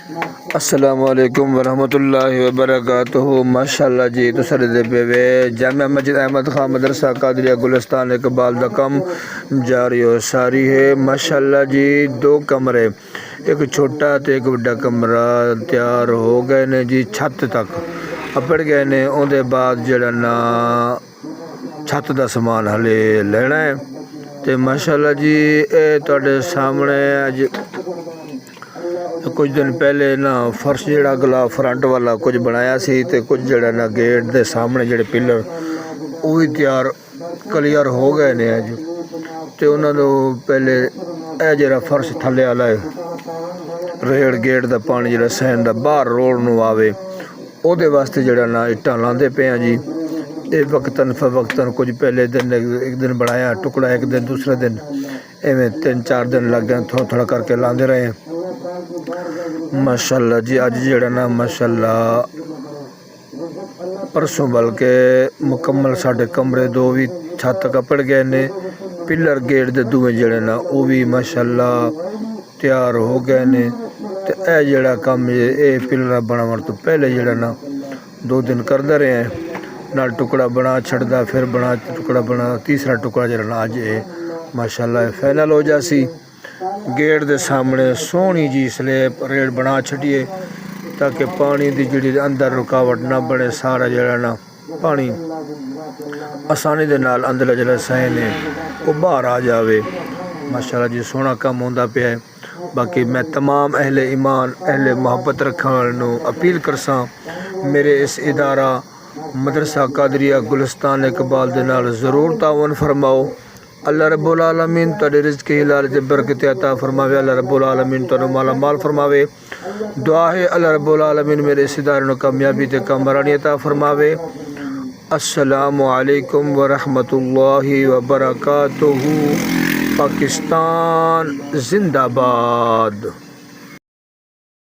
अस्सलामु अलैकुम वरहमतुल्लाहि वबरकातुहू। माशाअल्लाह जी तो सर दे पे जामिया मस्जिद अहमद खां मदरसा कादरिया गुलिस्तान इकबाल दा कम जारी और सारी है। माशाअल्लाह जी दो कमरे, एक छोटा तो एक बड़ा कमरा तैयार हो गए ने जी, छत तक अपड़ गए ने। उहदे बाद जड़ा ना छत दा समान हले लेना है। तो माशाअल्लाह जी ये तुहाडे सामने अज कुछ दिन पहले ना फर्श जड़ा अगला फ्रंट वाला कुछ बनाया सी, ते कुछ जड़ा ना गेट दे सामने जड़े पिलर वो भी तैयार क्लियर हो गए ने अज। तो उन्होंने पहले यह जरा फर्श थले वाला है, रेड़ गेट का पानी जरा सहन का बाहर रोड न आवे, ਉਹਦੇ वास्ते जड़ा ना इट्टां लांदे पे हैं जी। ये वक्तन फवक्तन कुछ पहले दिन एक दिन बनाया टुकड़ा, एक दिन दूसरे दिन, एवं 3-4 दिन लग गए थोड़ा थोड़ा करके लांदे रहे। माशाअल्लाह जी अज जड़ा ना माशाअल्लाह परसों बल्कि मुकम्मल साढ़े कमरे दो भी छत कपड़ गए ने, पिलर गेट दे दुए जड़े ना वो भी माशाअल्लाह तैयार हो गए ने। तो यह जड़ा कम ये पिलर बनावन तो पहले जड़ा ना 2 दिन करते रहे हैं, नाल टुकड़ा बना छड़दा, फिर बना टुकड़ा बना, तीसरा टुकड़ा जड़ा ना अज ये माशाअल्लाह फाइनल हो जासी। गेट दे सामने सोहनी जी स्लैब रेड बना छड़िए ताकि पानी दी जिहड़ी अंदर रुकावट ना बने, सारा जड़ा ना पानी आसानी दे नाल अंदर जड़ा सहन है वो बाहर आ जावे। माशाअल्लाह जी सोहना काम होंदा पिया है। बाकी मैं तमाम अहले ईमान अहले मोहब्बत रखने वालों अपील करसा, मेरे इस इदारा मदरसा कादरिया गुलिस्तान इकबाल दे नाल ज़रूर तावन फरमाओ। अल्लाह रब्बुल आलमीन तुहाडे रिज़्क़ हिलाल ते बरकत अता फरमावे। अल्लाह रब्बुल आलमीन तुहानू माला माल फरमावे। दुआ है अल्लाह रब्बुल आलमीन मेरे इस इदारे नू कामयाबी ते कामरानी अता फरमावे। अस्सलामु अलैकुम वरहमतुल्लाहि वबरकातुहू। पाकिस्तान जिंदाबाद।